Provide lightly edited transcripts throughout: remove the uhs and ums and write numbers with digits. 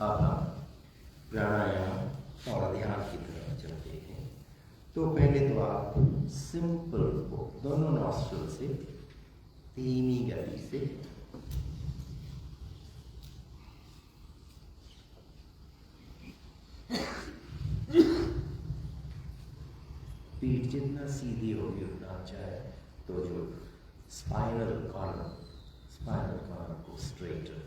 अब हम प्राणायाम और ध्यान की तरफ चलते हैं। तो पहले तो आप सिंपल को दोनों नॉस्ट्रल से धीमी गति से पीठ जितना सीधी होगी उतना अच्छा है। तो जो स्पाइनल कॉर्नर को स्ट्रेट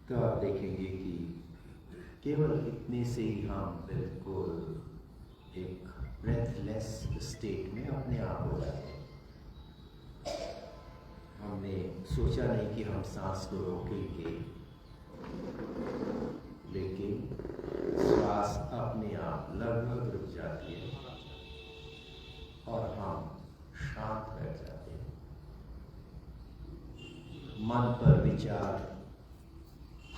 तो आप देखेंगे कि केवल इतने से ही हम बिल्कुल एक ब्रेथलेस स्टेट में अपने आप हो जाते हैं। हमने सोचा नहीं कि हम सांस को रोकेंगे, लेकिन श्वास अपने आप लगभग रुक जाती है और हम शांत बैठ जाते हैं। मन पर विचार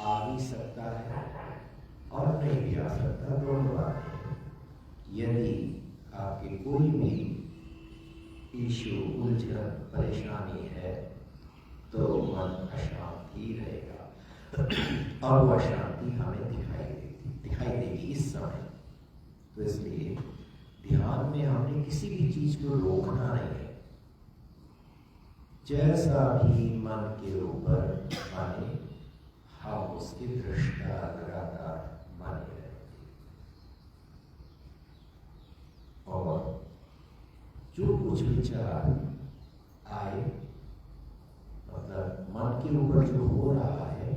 आ भी सकता है और नहीं भी आ सकता, दोनों बातें हैं। यदि आपके कोई भी इशू, उलझन, परेशानी है तो मन अशांत ही रहेगा और वह अशांति हमें दिखाई देगी इस समय। तो इसलिए ध्यान में हमने किसी भी चीज को रोकना नहीं है। जैसा भी मन के ऊपर आने हम उसकी दृष्टा लगातार बने रहेंगे और जो कुछ विचार आए, मतलब मन के ऊपर जो हो रहा है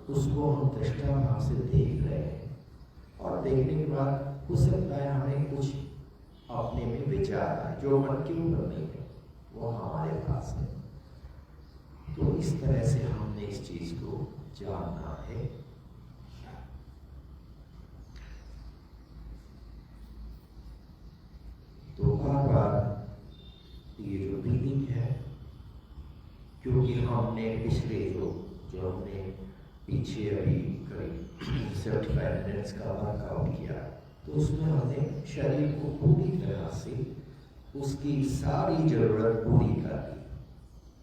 उसको हम दृष्टा भाव से देख रहे हैं। और देखने के बाद हो सकता है हमें कुछ अपने में विचार आए जो मन के ऊपर नहीं है, वो हमारे पास है। तो इस तरह से हमने इस चीज को जानना है। तो बार बार ये जो ब्रीदिंग है, क्योंकि हमने पिछले जो हमने पीछे अभी करीब 75 मिनट्स का वर्कआउट किया, तो उसमें हमने शरीर को पूरी तरह से उसकी सारी जरूरत पूरी कर दी।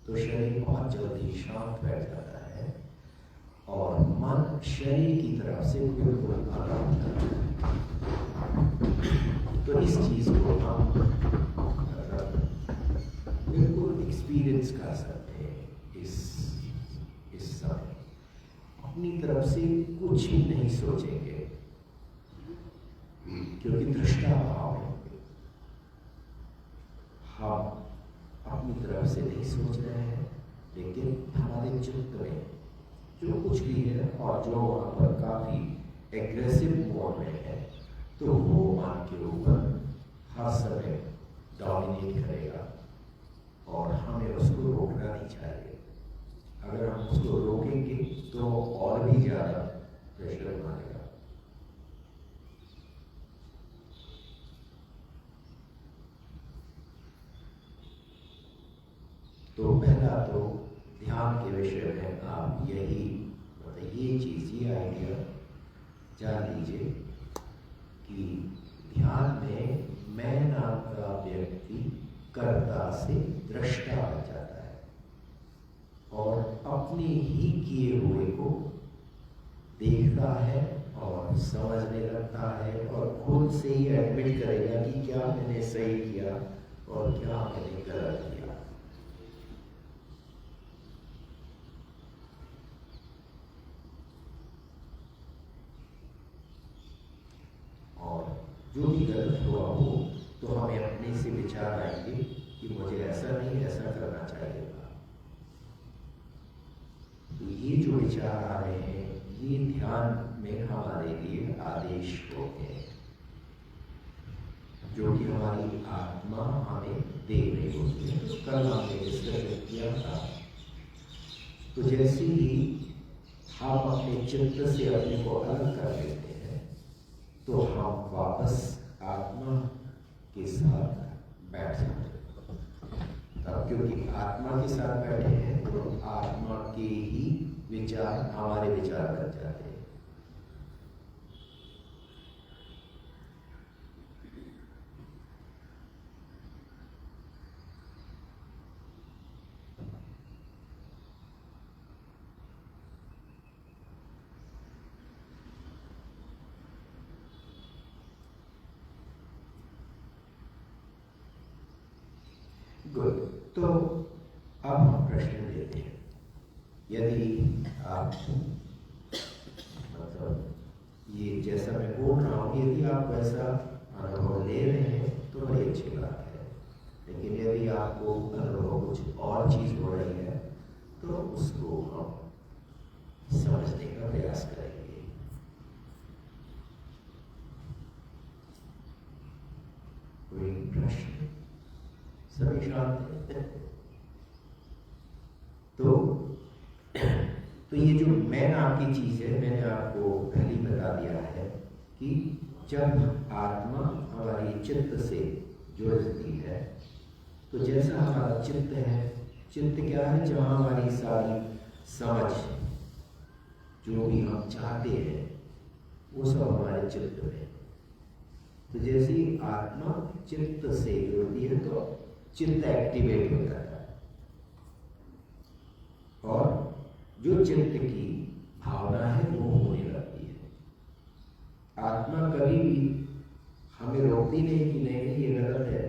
तो शरीर बहुत जल्दी शांत बैठ जाता है और मन शरीर की तरफ से बिल्कुल अलग होता है। तो इस चीज को हम बिल्कुल एक्सपीरियंस कर सकते हैं इस समय। अपनी तरफ से कुछ ही नहीं सोचेंगे क्योंकि दृष्टा भाव है। हम अपनी तरफ से नहीं सोच रहे हैं, लेकिन हमारे चित्त में जो कुछ भी है और जो वहाँ पर काफी एग्रेसिव मोड में है, तो वो मन के ऊपर हर समय डोमिनेट करेगा और हमें उसको रोकना नहीं चाहिए। अगर हम उसको रोकेंगे तो और भी ज्यादा प्रेशर बनेगा। तो पहला तो ध्यान के विषय में आप यही मतलब ये चीज, ये आइडिया जान लीजिए कि ध्यान में मैं नाम का व्यक्ति कर्ता से दृष्टा बन जाता है और अपने ही किए हुए को देखता है और समझने लगता है और खुद से ही एडमिट करेगा कि क्या मैंने सही किया और क्या मैंने गलत किया। जो भी गलत हुआ हो तो हमें अपने से विचार आएंगे कि मुझे ऐसा नहीं, ऐसा करना चाहिए था। तो ये जो विचार आ रहे हैं, ये ध्यान में हमारे लिए आदेश होते हैं, जो कि हमारी आत्मा हमें दे रही होती है। तो कल हमने डिस्कशन किया था, तो जैसे ही हम अपने चित्त से अपने को अलग कर लेते हैं तो हम वापस आत्मा के साथ बैठ जाते हैं। तब क्योंकि आत्मा के साथ बैठे हैं तो आत्मा के ही विचार हमारे विचार बन जाते हैं। गुड। तो अब हम प्रश्न लेते हैं। यदि आप मतलब ये जैसा मैं बोल रहा हूँ, यदि आप वैसा अनुभव ले रहे हैं तो बड़ी अच्छी बात है, लेकिन यदि आपको अनुभव कुछ और चीज़ हो रही है तो उसको हम समझने का प्रयास करेंगे। कोई प्रश्न? सभी शांत हैं? तो ये जो मैं नाम की चीज़ है, मैंने आपको पहले ही बता दिया है कि जब आत्मा हमारी चित्त से जुड़ती है तो जैसा हमारा चित्त है, चित्त क्या है, जहाँ हमारी सारी समझ, जो भी हम चाहते हैं वो सब हमारे चित्त में। तो जैसे ही आत्मा चित्त से जुड़ती है तो चित्त एक्टिवेट हो जाता है, और जो चित्त की भावना है वो होने लगती है। आत्मा कभी भी हमें रोकती नहीं कि नहीं नहीं ये गलत है,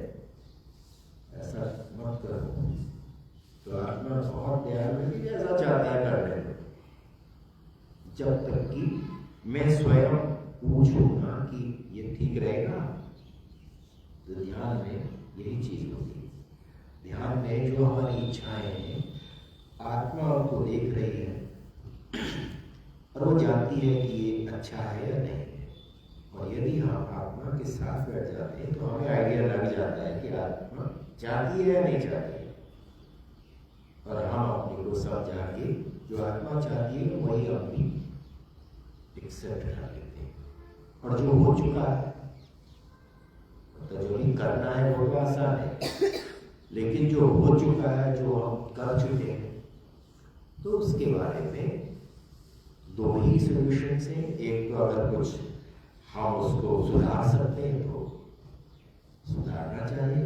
ऐसा मत करो। तो आत्मा बहुत ध्यान में जैसा चाहता है कर ले, जब तक कि मैं स्वयं पूछूंगा कि ये ठीक रहेगा। तो ध्यान में यही चीज होती है। ध्यान में जो हमारी इच्छाएं हैं, आत्मा उनको देख रही है और वो जानती है कि ये अच्छा है या नहीं है। और यदि हम आत्मा के साथ बैठ जाते हैं तो हमें आइडिया लग जाता है कि आत्मा चाहती है या नहीं चाहती है, और हम अपने को समझा के जो आत्मा चाहती है वही हम भी एक्सेप्ट कर लेते हैं। और जो हो चुका है तो जो भी करना है वो तो आसान है, लेकिन जो हो चुका है, जो हम कर चुके हैं, तो उसके बारे में दो ही सॉल्यूशंस हैं। एक तो अगर कुछ हम उसको सुधार सकते हैं तो सुधारना चाहिए,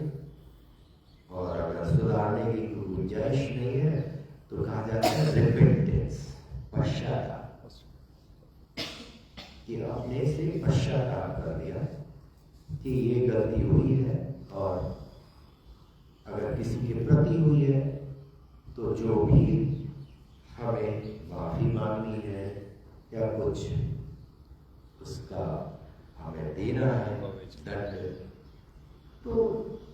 और अगर सुधारने की कोई गुंजाइश नहीं है तो कहा जाता है रिपेंटेंस, पश्चाताप, कि अपने से पश्चाताप कर लिया कि ये गलती हुई है, और अगर किसी के प्रति हुई है तो जो भी हमें माफी मांगनी है या कुछ उसका हमें देना है दंड, तो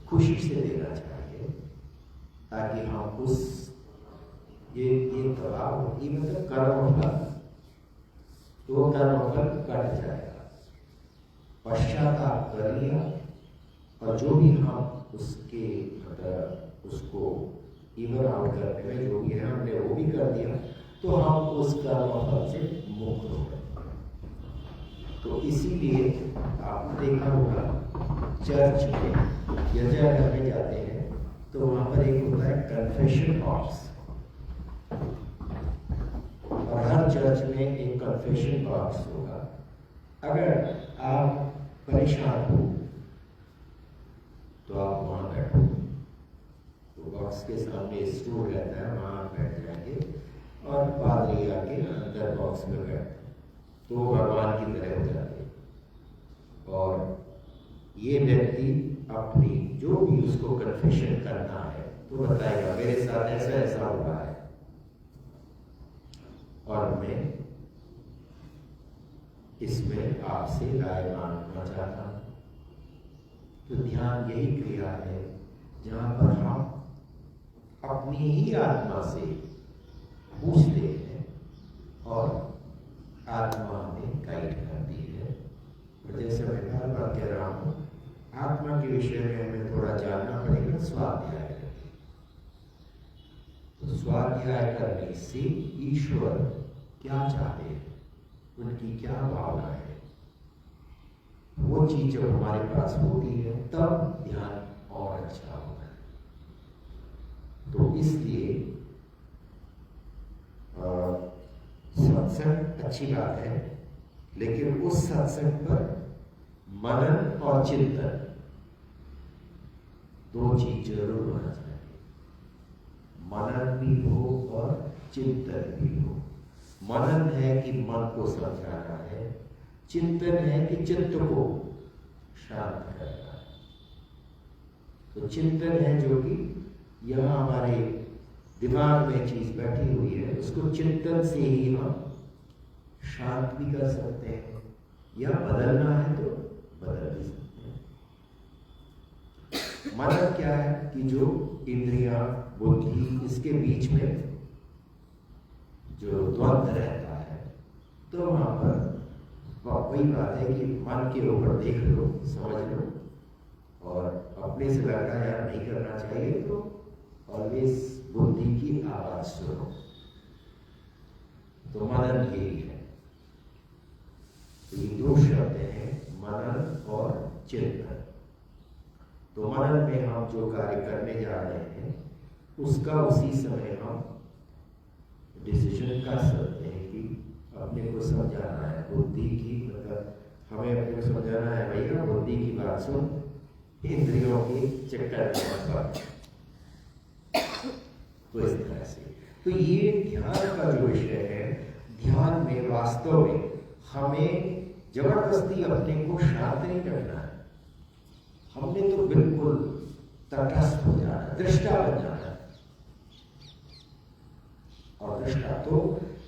खुशी से देना चाहिए, ताकि हम उस ये दबाव, ये मतलब कर्मफल, तो कर्मफल कट जाएगा। पश्चाताप कर लिया, और जो भी हम उसके मतलब उसको इवन आउट करने में जो भी है हमने वो भी कर दिया, तो हम उस कर्मफल से मुक्त हो गए। तो इसीलिए आपने देखा होगा चर्च में गिरजाघर में जाते हैं तो वहां पर एक होता है कन्फेशन बॉक्स, और हर चर्च में एक कन्फेशन बॉक्स होगा। अगर आप परेशान हो तो आप वहां बैठो, तो बॉक्स के सामने स्टूल रहता है, वहां बैठ जाएंगे, और पादरी आके अंदर बॉक्स में बैठ, तो भगवान की तरह हो जाते हैं। और ये व्यक्ति अपनी जो भी उसको कन्फेशन करना है तो बताएगा, मेरे साथ ऐसा ऐसा हुआ है और मैं इसमें आपसे राय मांगना चाहता हूं। तो ध्यान यही क्रिया है जहाँ पर हम अपनी ही आत्मा से पूछते हैं और आत्मा हमें गाइड करती है। और जैसे मैं बार बार कह रहा हूँ, आत्मा के विषय में हमें थोड़ा जानना पड़ेगा स्वाध्याय करके। तो स्वाध्याय करने से ईश्वर क्या चाहते हैं, उनकी क्या भावना है, वो चीज जब हमारे पास होती है तब ध्यान और अच्छा होता है। तो इसलिए सत्संग अच्छी बात है, लेकिन उस सत्संग पर मनन और चिंतन दो चीज जरूर होना चाहिए। मनन भी हो और चिंतन भी हो। मनन है कि मन को समझाना है, चिंतन है कि चित्त को शांत करना है। तो चिंतन है जो कि यहाँ हमारे दिमाग में चीज बैठी हुई है, उसको चिंतन से ही हम शांत भी कर सकते हैं, या बदलना है तो बदल भी सकते हैं। मनन क्या है कि जो इंद्रियां, बुद्धि, इसके बीच में जो द्वंद्व रहता है, तो वहां पर वही बात है कि मन के ऊपर देख लो, समझ लो, और अपने से लगा यार नहीं करना चाहिए तो ऑलवेज बुद्धि की आवाज सुनो। तो मनन यही है। तो ये दो शब्द हैं, मनन और चिंतन। तो मनन में हम जो कार्य करने जा रहे हैं उसका उसी समय हम डिसीजन कर सकते हैं कि अपने को समझाना है, बुद्धि की, मतलब हमें अपने को समझाना है भैया बुद्धि की बात सुन, इंद्रियों के चक्कर में मत। तो इस तरह से तो ये ध्यान का जो विषय है, ध्यान में वास्तव में हमें जबरदस्ती अपने को शांत नहीं करना है। हमने तो बिल्कुल तटस्थ हो जाना, दृष्टा बन जाना। और दृष्टा तो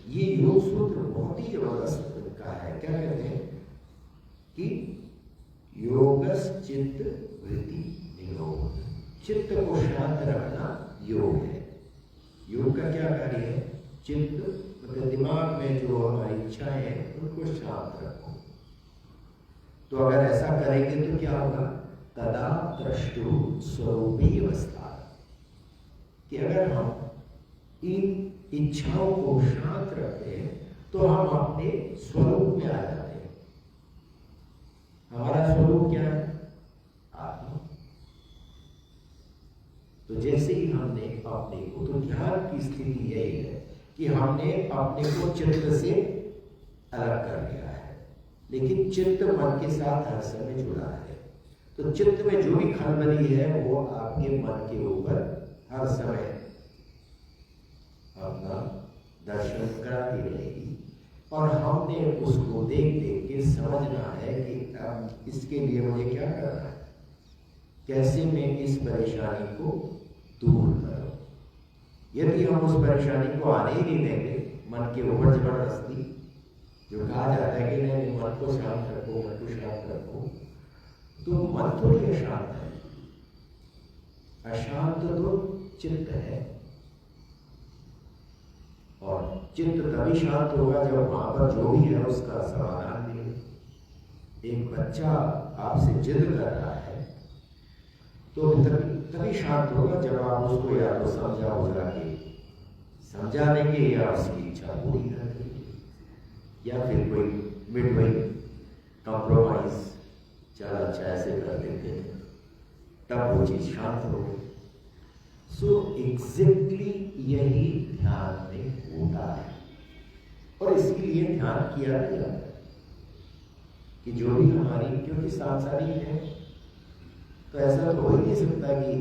ये योग सूत्र बहुत ही जबरदस्त का है। क्या कहते हैं कि योगस चित्त वृत्ति निरोध, चित्त को शांत रखना योग है। योग का क्या कार्य है? चित्त मतलब दिमाग में जो हमारी इच्छाएं हैं उनको शांत रखो। तो अगर ऐसा करेंगे तो क्या होगा? तदा द्रष्टु स्वरूपी अवस्था, कि अगर हम इन इच्छाओं को शांत रखते हैं तो हम अपने स्वरूप में आ जाते हैं। हमारा स्वरूप क्या है? आत्मा। तो जैसे ही हमने अपने को, तो ध्यान की स्थिति यही है कि हमने अपने को चित्त से अलग कर लिया है, लेकिन चित्त मन के साथ हर समय जुड़ा है। तो चित्त में जो भी खलबली है वो आपके मन के ऊपर हर समय अपना दर्शन कराती रहेगी, और हमने उसको देख देख के समझना है कि अब इसके लिए मुझे क्या करना है, कैसे मैं इस परेशानी को दूर करूं। यदि हम उस परेशानी को आने ही नहीं देंगे, मन के ऊपर जबरदस्ती जो कहा जाता है कि नहीं मन को शांत रखो, मन को शांत रखो, तो मन तो ही अशांत है। अशांत तो चित्त है, और चित्त तभी शांत होगा जब वहां पर जो भी है उसका समाधान मिले। एक बच्चा आपसे जिद कर रहा है तो तभी शांत होगा जब आप उसको या तो समझा देंगे या उसकी इच्छा पूरी कर देंगे, या फिर कोई मिडवे कॉम्प्रोमाइज, चल अच्छा ऐसे कर देते हैं, तब वो चीज शांत हो गई। सो एग्जैक्टली यही ध्यान में होता है, और इसीलिए ध्यान किया गया कि जो भी हमारी, क्योंकि सांसारिक है तो ऐसा तो हो ही नहीं सकता कि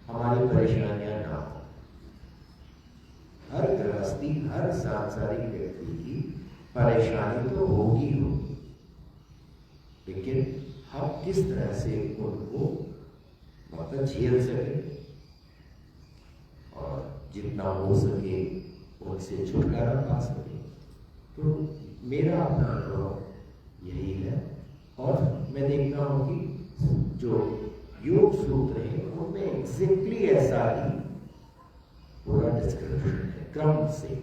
हमारी परेशानियां ना हो। हर गृहस्थी, हर सांसारिक व्यक्ति की परेशानी तो होगी होगी, लेकिन हम किस तरह से उनको मतलब झेल सके और जितना हो सके उनसे छुटकारा पा सके। तो मेरा अपना अनुभव यही है, और मैं देखता हूँ कि जो योग सूत्र है उनमें एग्जैक्टली ऐसा ही पूरा डिस्क्रिप्शन है क्रम से।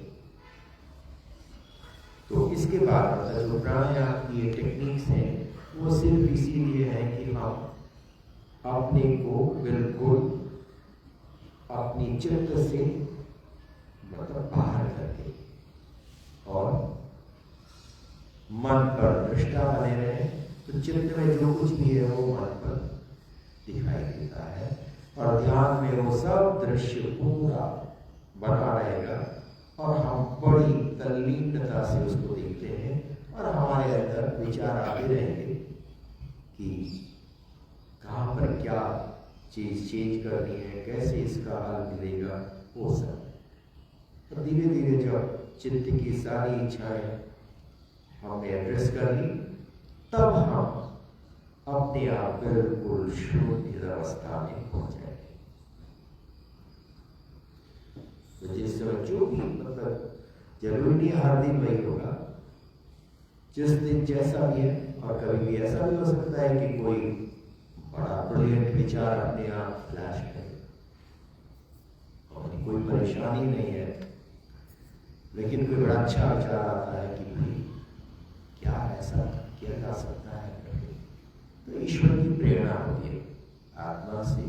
तो इसके बाद मतलब जो प्राणायाम की टेक्निक्स हैं वो सिर्फ इसीलिए है कि हम अपने को बिल्कुल अपनी चित्त से मतलब बाहर करके और मन पर दृष्टा बने रहे। तो चित्त में जो कुछ भी है वो मन पर दिखाई देता है और ध्यान में वो सब दृश्य पूरा बना रहेगा और हम बड़ी तल्लीनता से उसको देखते हैं और हमारे अंदर विचार आते रहेंगे कि कहाँ पर क्या चीज चेंज करनी है, कैसे इसका हल मिलेगा, वो सब। और धीरे धीरे जब चित्त की सारी इच्छाएं हमने एड्रेस कर ली तब हम अपने आप बिल्कुल शुद्ध अवस्था में पहुंच जाएंगे। तो जिस समय जो भी मतलब जरूरी नहीं हर दिन वही होगा, जिस दिन जैसा भी है। और कभी भी ऐसा भी हो सकता है कि कोई बड़ा ब्रिलियंट विचार अपने आप फ्लैश करे और कोई परेशानी नहीं है, लेकिन कोई बड़ा अच्छा विचार आता है कि भाई क्या ऐसा किया जा सकता है। तो ईश्वर की प्रेरणा होती है, आत्मा से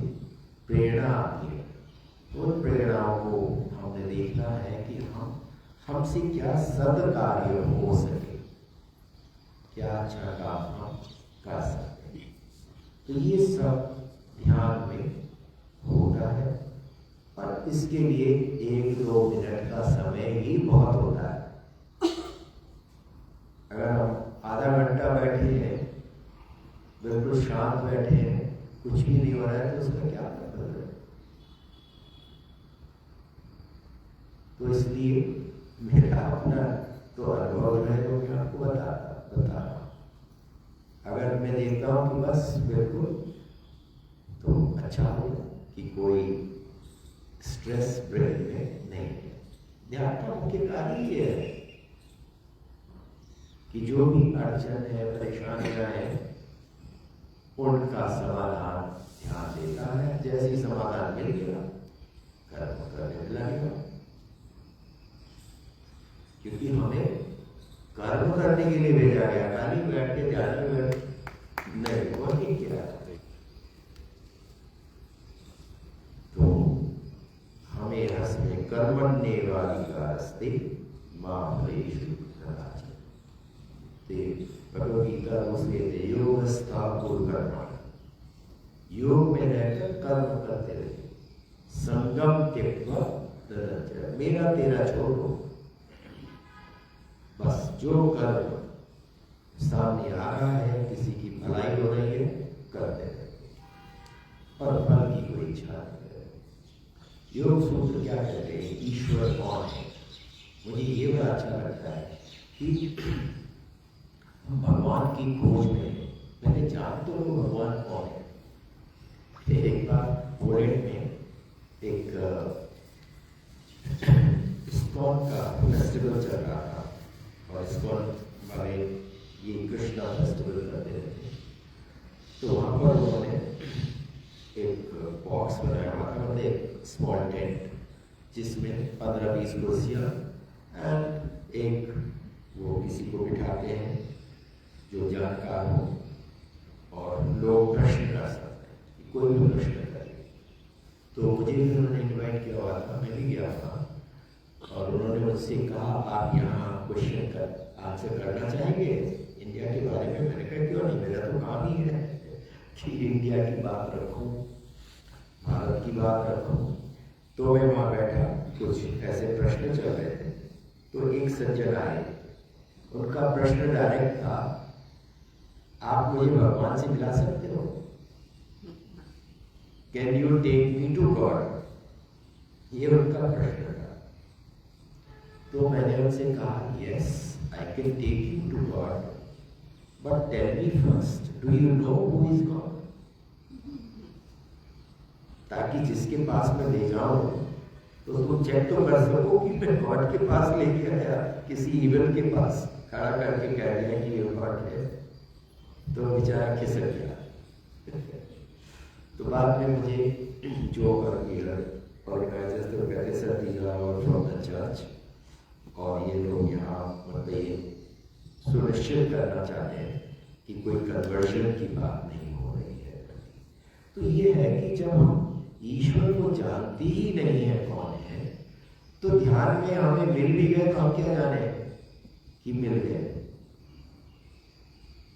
प्रेरणा आती है। उन प्रेरणाओं को हमने देखना है कि हमसे क्या सद्कार्य हो सके, क्या अच्छा काम हम कर सकते हैं। तो ये सब ध्यान में होता है और इसके लिए 1-2 मिनट का समय ही बहुत होता है। अगर हम आधा घंटा बैठे हैं, बिल्कुल शांत बैठे हैं, कुछ भी नहीं हो रहा है, तो उसका क्या मतलब है। तो इसलिए मेरा अपना तो अनुभव है जो मैं आपको बता रहा हूं। अगर मैं देखता हूं कि बस बिल्कुल तो अच्छा हो कि कोई स्ट्रेस ब्रेन में नहीं है। ध्यान का मुख्य कार्य ये है कि जो भी अड़चन है, परेशानियां हैं, उनका समाधान ध्यान देता है। जैसे ही समाधान मिल गया कर्म करने लगेगा, क्योंकि हमें कर्म करने के लिए भेजा गया, खाली बैठ के ध्यान में नहीं, वो नहीं किया। तो हमें हंसने कर्मण्येवाधिकारस्ते मा फलेषु कदाचन। भगवद गीता उसके योगस्थापुर कर्म, योग में रहकर कर्म करते रहे। संगम त्यक्त्वा तदच्च, मेरा तेरा छोड़ो, बस जो कर्म सामने आ रहा है, किसी की भलाई हो रही है, करते रहे और फल की कोई इच्छा नहीं है। योग सूत्र क्या कहते हैं, ईश्वर कौन है। मुझे ये बड़ा अच्छा लगता है कि भगवान की खोज में मैंने जान तो लो भगवान कौन है। एक बार पोलैंड में एक इस्कॉन का फेस्टिवल चल रहा था और इस्कॉन वाले ये कृष्णा फेस्टिवल करते रहते हैं। तो वहाँ पर उन्होंने एक बॉक्स बनाया हुआ था, मतलब एक स्मॉल टेंट जिसमें 15-20 कुर्सियाँ एंड एक वो किसी को बिठाते हैं जो जानकार हो और लोग प्रश्न कर सकते हैं, कोई भी प्रश्न करे। तो मुझे भी उन्होंने इन्वाइट किया हुआ था, मैं भी गया था और उन्होंने मुझसे कहा आप यहाँ क्वेश्चन कर आंसर करना चाहेंगे इंडिया के बारे में। मैंने कहा क्यों नहीं, मेरा तो काम ही है कि इंडिया की बात रखूं, भारत की बात रखूं। तो मैं वहाँ बैठा, कुछ ऐसे प्रश्न चल रहे थे। तो एक सज्जन आए, उनका प्रश्न डायरेक्ट था, आप मुझे भगवान से मिला सकते हो, can you take me to God, ये उनका प्रश्न था। तो मैंने उनसे कहा yes I can take you to God, but tell me first do you know who is God, ताकि जिसके पास मैं ले जाऊं तो तुम चेक तो कर सको कि मैं गॉड के पास लेके आया, किसी इविल के पास खड़ा करके कह दिया कि ये गॉड है। तो बेचारा खिसक गया। तो बाद में मुझे जो ऑर्गेनाइजर्स तो कहते sir these are all from the church, और ये लोग यहाँ मतलब ये सुनिश्चित करना चाहते हैं कि कोई कन्वर्जन की बात नहीं हो रही है। तो ये है कि जब हम ईश्वर को जानती ही नहीं है कौन है, तो ध्यान में हमें मिल भी गए तो हम क्या जाने कि मिल गए।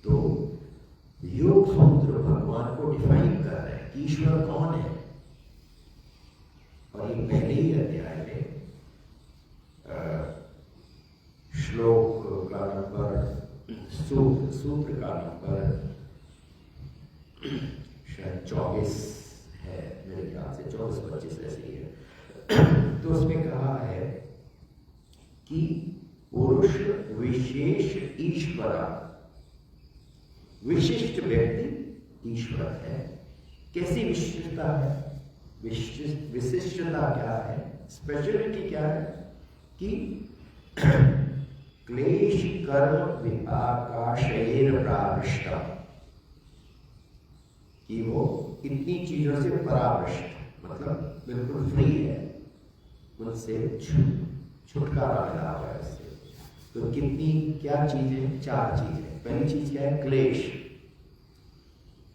तो योग सूत्र भगवान को डिफाइन कर रहे हैं कि ईश्वर कौन है, और ये पहले ही अध्याय में श्लोक का नंबर सूत्र का नंबर शायद 24 है मेरे ख्याल से, 24-25 ऐसे ही है। तो उसमें कहा है कि पुरुष विशेष ईश्वर, विशिष्ट व्यक्ति ईश्वर है। कैसी विशिष्टता है? विशिष्टता क्या है? स्पेशलिटी क्या है? कि क्लेश कर्म विपाकाशयेन प्राविष्टा, कि वो इतनी चीजों से परावृष्ट, मतलब बिल्कुल फ्री है, उनसे छुटकारा मिला हुआ है इससे। तो कितनी क्या चीजें? 4 चीजें। पहली चीज क्या है? क्लेश।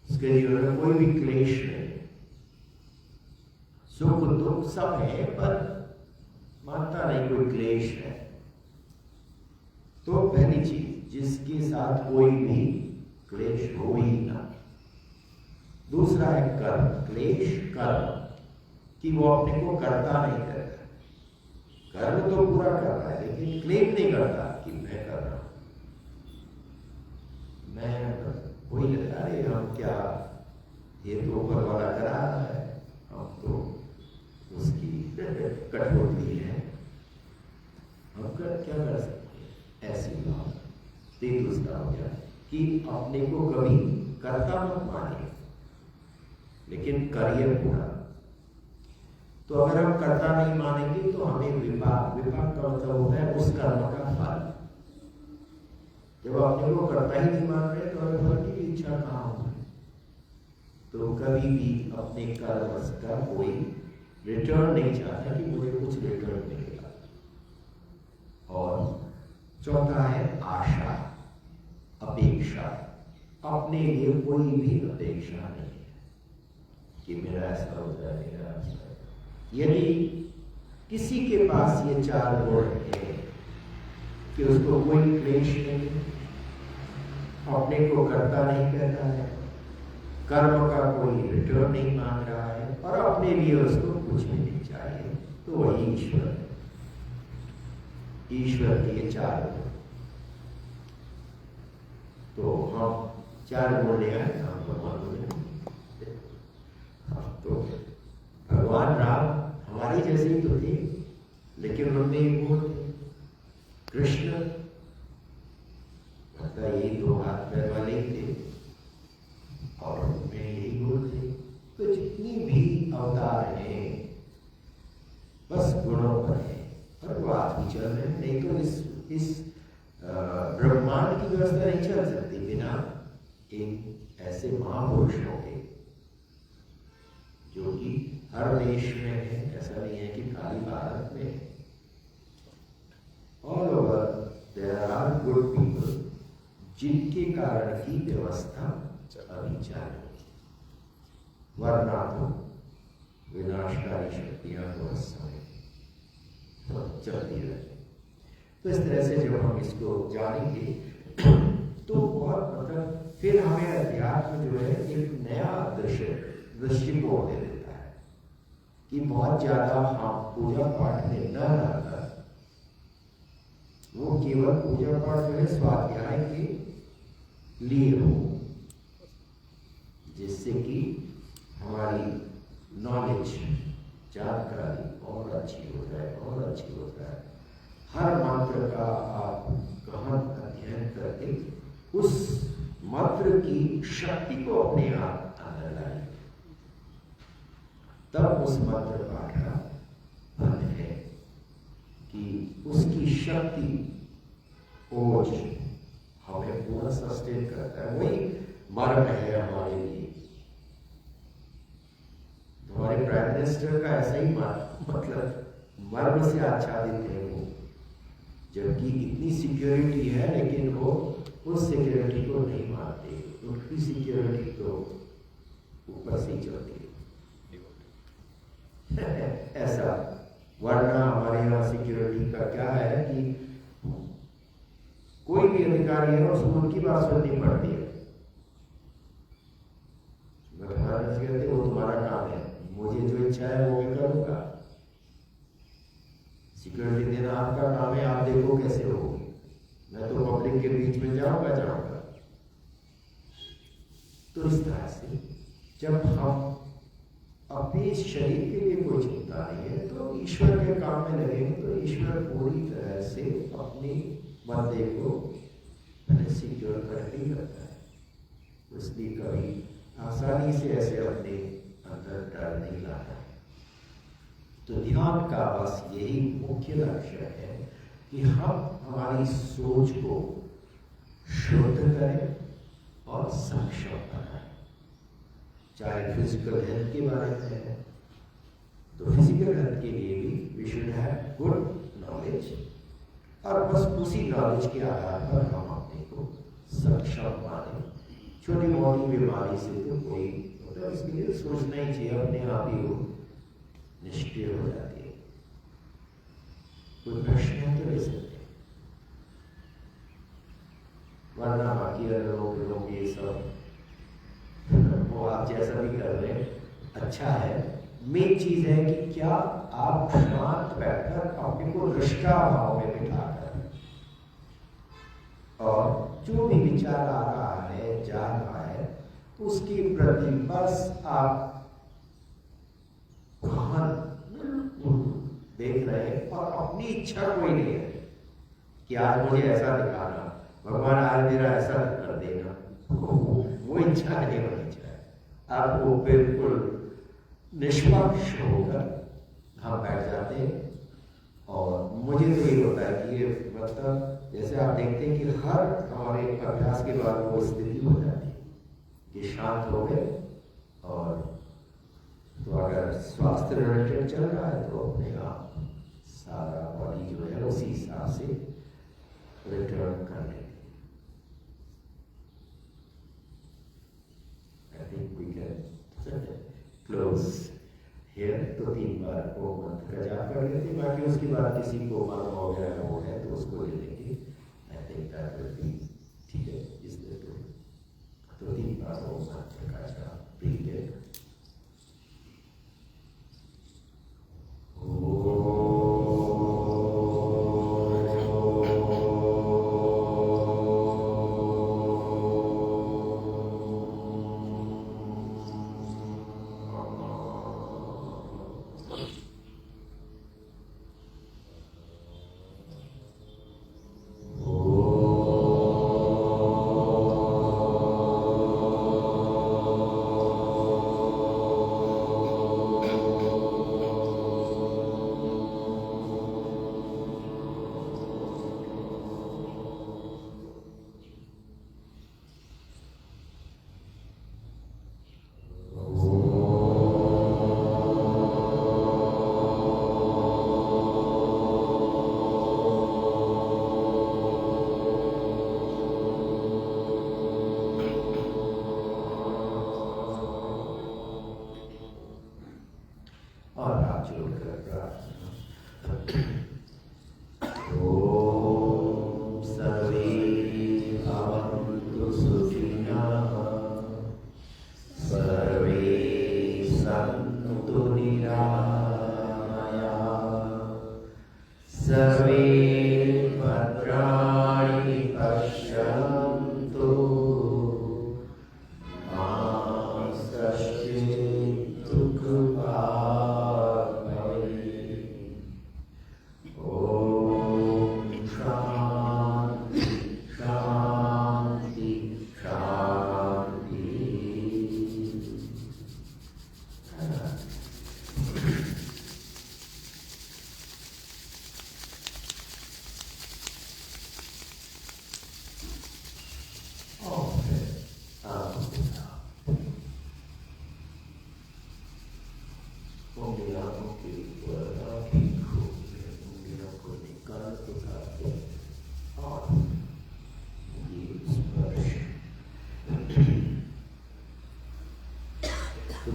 उसके जीवन में कोई भी क्लेश नहीं, सुख दुख सब है, पर मानता नहीं कोई क्लेश है। तो पहली चीज, जिसके साथ कोई भी क्लेश हो ही ना। दूसरा है कर्म, क्लेश कर्म, कि वो अपने को करता नहीं करता। कर्म तो पूरा कर रहा है लेकिन क्लेम नहीं करता कि मैं कर रहा हूं। मैं वही लगता है हम क्या, ये तो ऊपर वाला करा रहा है, हम तो उसकी कठोरती है, हम क्या कर सकते हैं? ऐसी बात। दूसरा हो गया कि अपने को कभी कर्ता मत मानिए, लेकिन करिए पूरा। तो अगर हम कर्ता नहीं मानेंगे तो हमें विपाक का मतलब होता है उस कर्म का फल। जब अपने को कर्ता ही नहीं मान रहे तो हमें फल की भी इच्छा कहाँ होगी। तो कभी भी अपने कर्म का कोई रिटर्न नहीं चाहता कि मुझे कुछ रिटर्न मिलेगा। और चौथा है आशा, अपेक्षा। अपने लिए कोई भी अपेक्षा नहीं है कि मेरा ऐसा हो जाए, मेरा ऐसा। यदि किसी के पास ये 4 गुण है कि उसको कोई क्लेश नहीं, अपने को कर्ता नहीं कहता है, कर्म का कोई रिटर्न नहीं मांग रहा है, और अपने लिए उसको कुछ भी नहीं चाहिए, तो वही ईश्वर है। ईश्वर के ये 4 गुण। तो हम 4 गुण ले आए, हम भगवान तो भगवान राम हमारी जैसे ही तो थे, लेकिन उनमें एक गुण थे, कृष्ण मतलब यही 2 हाथ पैर वाले ही थे, और उनमें यही गुण थे। तो जितनी भी अवतार हैं बस गुणों पर है, और वो आज भी चल रहे हैं। नहीं तो इस ब्रह्मांड की व्यवस्था नहीं चल सकती बिना एक ऐसे महापुरुषों के, जो कि हर देश में है। ऐसा नहीं है कि खाली भारत में है। All over there are good people, जिनके कारण की व्यवस्था अभी चालू है, वरना तो विनाशकारी शक्तियां तो समय चलती रहती। तो इस तरह से जब हम इसको जानेंगे तो बहुत मतलब फिर हमें अध्यात्म जो है एक नया दृष्टिकोण दे देता है कि बहुत ज्यादा हम पूजा पाठ में न रहकर वो केवल पूजा पाठ जो है स्वाध्याय के लिए हो, जिससे कि हमारी नॉलेज, जानकारी और अच्छी हो जाए और अच्छी हो जाए। हर मंत्र का आप गहन अध्ययन करके उस मंत्र की शक्ति को अपने आप अंदर लाइए, तब उस मंत्र पाठ का फल है कि उसकी शक्ति ओज हमें पूरा सस्टेन करता है। वही मर्म है हमारे लिए हमारे प्राइम मिनिस्टर का ऐसा ही मतलब मर्म से आच्छादित है वो, जबकि इतनी सिक्योरिटी है लेकिन वो उस सिक्योरिटी को नहीं मानते, उनकी सिक्योरिटी तो ऊपर से ही चलती है। ऐसा, वरना हमारे यहाँ सिक्योरिटी का क्या है कि कोई भी अधिकारी है उसको उनकी बात सुननी पड़ती है। कहते वो तुम्हारा काम है, मुझे जो इच्छा है वो मैं करूंगा। सिक्योरिटी देना आपका काम है, आप देखो कैसे होगी, मैं तो पब्लिक के बीच में जाऊंगा। तो इस तरह से जब हम अपने शरीर के लिए कोई चिंता नहीं है तो ईश्वर के काम में लगे तो ईश्वर पूरी तरह से अपनी बंदे को सिक्योर करके ही करता है। इसलिए कभी आसानी से ऐसे अपने अंदर डर नहीं लाना। तो ध्यान का बस यही मुख्य लक्ष्य है कि हम हमारी सोच को शुद्ध करें और सक्षम बनाएं। चाहे फिजिकल हेल्थ के बारे में है तो फिजिकल हेल्थ के लिए भी we should have good knowledge, और बस उसी नॉलेज के आधार पर हम अपने को सक्षम माने। छोटी मोटी बीमारी से तो कोई मतलब इसके लिए सोचना ही चाहिए, अपने आप ही वो निष्क्रिय हो जाती है। कोई प्रश्न तो ले सकते, वरना बाकी लोग ये सब वो आप जैसा भी कर रहे हैं अच्छा है। मेन चीज है कि क्या आप शांत बैठकर अपने को निष्ठा भाव में बिठाकर, और जो भी विचार आ रहा है जा रहा है उसके प्रति बस आप देख रहे हैं और अपनी इच्छा कोई नहीं है कि आज मुझे ऐसा दिखाना, भगवान आज मेरा ऐसा कर देना, वो इच्छा नहीं होनी चाहिए। आपको बिल्कुल निष्पक्ष होकर हम बैठ जाते हैं। और मुझे तो ये होता है कि ये मतलब जैसे आप देखते हैं कि हर हमारे अभ्यास के बाद वो स्थिति हो जाती है कि शांत हो गए। और तो अगर स्वास्थ्य रिलेटेड चल रहा है तो अपने आप सारा बॉडी जो है उसी हिसाब से रिटर्न कर लेंगे। I think we can close here। तो 3 बार वो मंत्र का जाप कर लेते, बाकी उसके बाद किसी को मन वगैरह हो है तो उसको ले लेंगे। I think that will be ठीक है इस दिन तो 3 बार वो मंत्र का जाप कीजिए।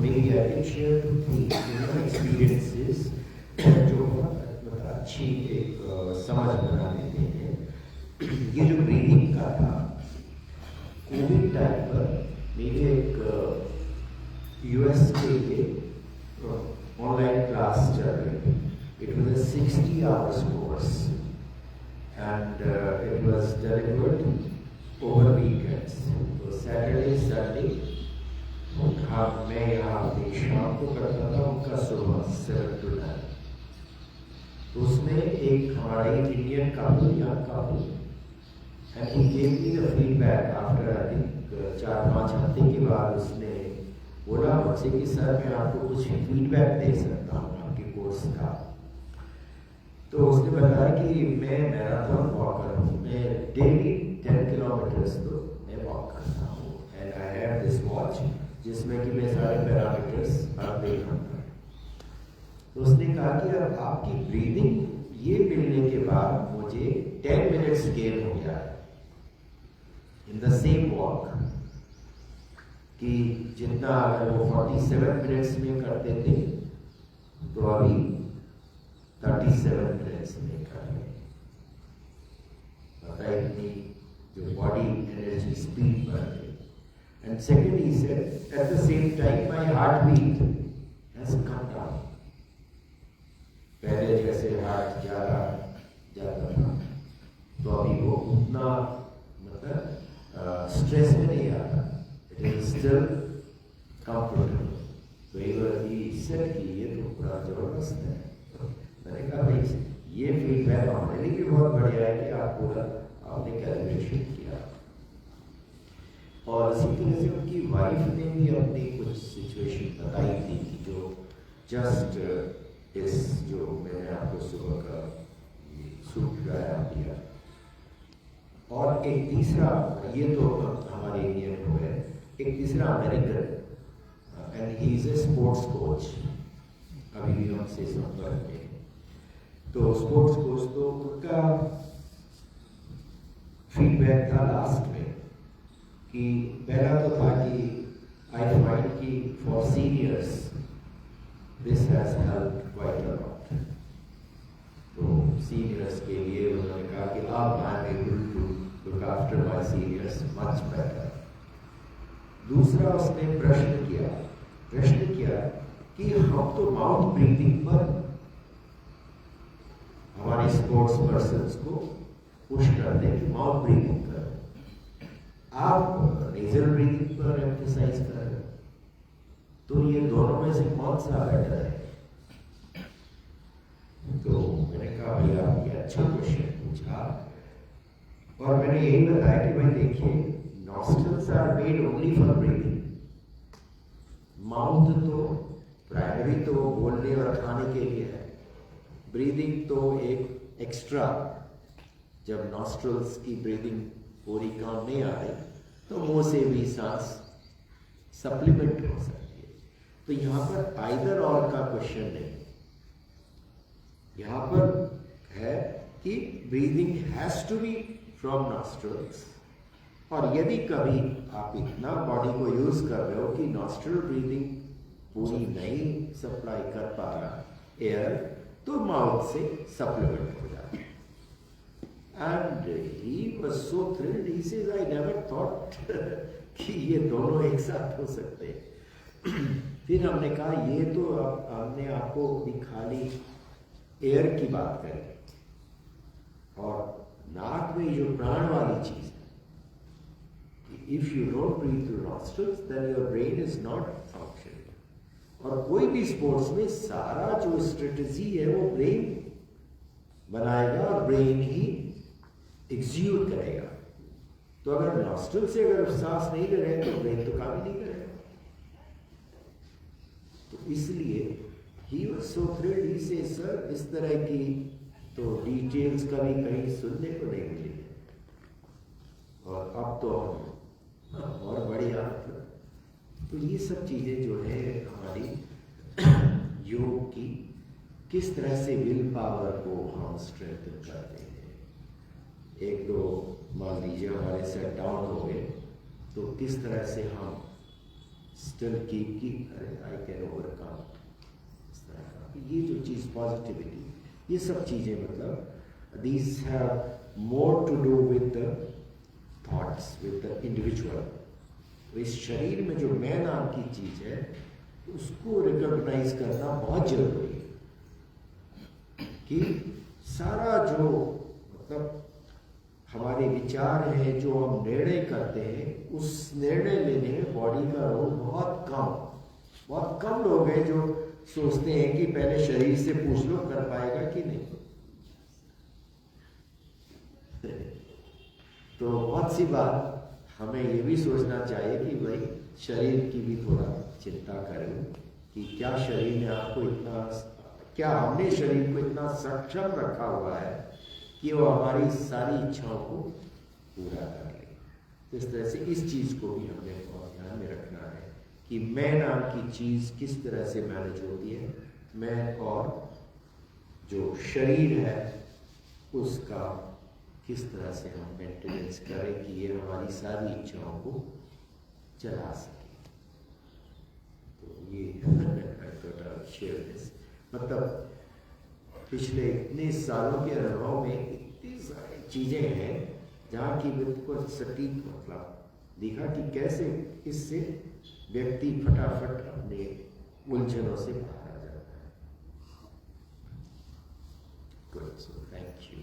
maybe I can share 2-3 experiences जो बहुत अच्छी एक समझ बना देते हैं। ये जो ब्रीदिंग का था, कोविड टाइम पर मेरे एक यूएस के लिए ऑनलाइन क्लास चल रही थी। It was a 60 hours course and it was delivered over weekends. तो सैटरडे संडे मैं यहाँ अपनी शाम को करता था, उनका सुबह 7 to 9। तो उसमें एक हमारे Indian couple, young couple, and he gave me the feedback after I think 4-5 हफ्ते के बाद उसने बोला मुझसे कि सर मैं आपको कुछ फीडबैक दे सकता हूँ आपके कोर्स का। तो उसने बताया कि मैं मैराथन वॉकर हूँ, मैं डेली 10 किलोमीटर्स तो मैं वॉक करता हूँ, and I have this watch जिसमें कि मैं सारे पैरामीटर्स अपडेट करता हूँ। तो उसने कहा कि अब आपकी ब्रीदिंग ये मिलने के बाद मुझे 10 मिनट्स गेन हो गया इन द सेम वॉक, कि जितना अगर वो 47 मिनट्स में करते थे तो अभी 37 मिनट्स में कर रहे हैं। पता इतनी जो बॉडी एनर्जी स्पीड बढ़ गई। And second he said at the same time my heart beat has come down. पहले जैसे हार्ट ज्यादा जाता था तो अभी वो उतना मतलब स्ट्रेस में नहीं आता। It is still comfortable. तो ही सेड कि ये तो पूरा जबरदस्त है। मैंने कहा भाई ये फीडबैक हमारे लिए भी बहुत बढ़िया है कि आप पूरा आपने कैलिब्रेशन किया। और इसी तरह से उनकी वाइफ ने भी अपनी कुछ सिचुएशन बताई थी कि जो जस्ट इस जो मैंने आपको सुबह का सूप गाया दिया। और एक तीसरा, ये तो हमारे इंडियन हो गए, एक तीसरा American, and he is a sports coach, अभी भी हमसे संपर्क में। तो स्पोर्ट्स कोच तो उनका फीडबैक था लास्ट में कि पहला तो था कि आई फाइंड कि for seniors this has helped quite a lot. तो सीनियर्स के लिए उन्होंने कहा कि अब I am able to look after my seniors much better. दूसरा उसने प्रश्न किया कि हम तो माउथ ब्रीथिंग पर हमारे स्पोर्ट्स पर्सन्स को पुश करते हैं कि माउथ ब्रीथिंग करो, आप नेजल ब्रीथिंग पर एम्फसाइज कर रहे हो, तो ये दोनों में से कौन सा बेटर है? तो मैंने कहा भैया ये अच्छा क्वेश्चन पूछा, और मैंने यही बताया कि भाई देखिए nostrils are made only for breathing, mouth तो प्राइमरी तो बोलने और खाने के लिए है, ब्रीदिंग तो एक एक्स्ट्रा, जब नॉस्ट्रल्स की ब्रीदिंग पूरी काम नहीं आ रही तो मुंह से भी सांस सप्लीमेंट हो सकती है। तो यहाँ पर आइदर और का क्वेश्चन नहीं, यहाँ पर है कि breathing has to be from nostrils, और यदि कभी आप इतना बॉडी को यूज कर रहे हो कि नॉस्ट्रल ब्रीदिंग पूरी नहीं सप्लाई कर पा रहा एयर, तो माउथ से सप्लीमेंट हो जाता है। And he was so thrilled. He says, I never thought कि ये दोनों एक साथ हो सकते हैं। फिर हमने कहा ये तो हमने आपको भी खाली एयर की बात करी, और नाक में जो प्राण वाली चीज है, if you don't breathe through nostrils then your brain is not functioning. और कोई भी स्पोर्ट्स में सारा जो स्ट्रेटजी है वो ब्रेन बनाएगा और ब्रेन ही एग्जीक्यूट करेगा। तो अगर नॉस्ट्रल से अगर सांस नहीं ले रहे तो ब्रेन तो काम ही नहीं करेगा। तो इसलिए ही वाज सो थ्रिल्ड, ही से सर इस तरह की तो डिटेल्स कभी कहीं सुनने को नहीं मिली, और अब तो और बढ़िया। तो ये सब चीजें जो है हमारी योग की, किस तरह से विल पावर को हम स्ट्रेंथन करते हैं। एक दो मान लीजिए हमारे सेट डाउन हो गए तो किस तरह से हम स्टिल कीप की आई कैन ओवरकम, इस तरह का ये जो चीज़ पॉजिटिविटी, ये सब चीज़ें मतलब these have more to do with the thoughts, with the individual. इस शरीर में जो मैं नाम की चीज़ है उसको रिकॉग्नाइज करना बहुत जरूरी है कि सारा जो मतलब हमारे विचार हैं, जो हम निर्णय करते हैं, उस निर्णय लेने में बॉडी का रोल बहुत कम लोग हैं जो सोचते हैं कि पहले शरीर से पूछ लो कर पाएगा कि नहीं। तो बहुत सी बात हमें ये भी सोचना चाहिए कि भाई शरीर की भी थोड़ा चिंता करें कि क्या शरीर ने आपको इतना, क्या हमने शरीर को इतना सक्षम रखा हुआ है कि वो हमारी सारी इच्छाओं को पूरा कर ले। इस तरह से इस चीज़ को भी हमें बहुत ध्यान में रखना है कि मैं नाम की चीज़ किस तरह से मैनेज होती है, मैं और जो शरीर है उसका किस तरह से हम मेंटेनेंस करें कि ये हमारी सारी इच्छाओं को चला सके। तो ये शेयर दिस, मतलब पिछले इतने सालों के अनुभव में इतनी सारी चीज़ें हैं जहाँ की बिल्कुल सटीक मतलब दिखा कि कैसे इससे व्यक्ति फटाफट अपने उलझनों से बाहर आ जाता है। Good, so thank you.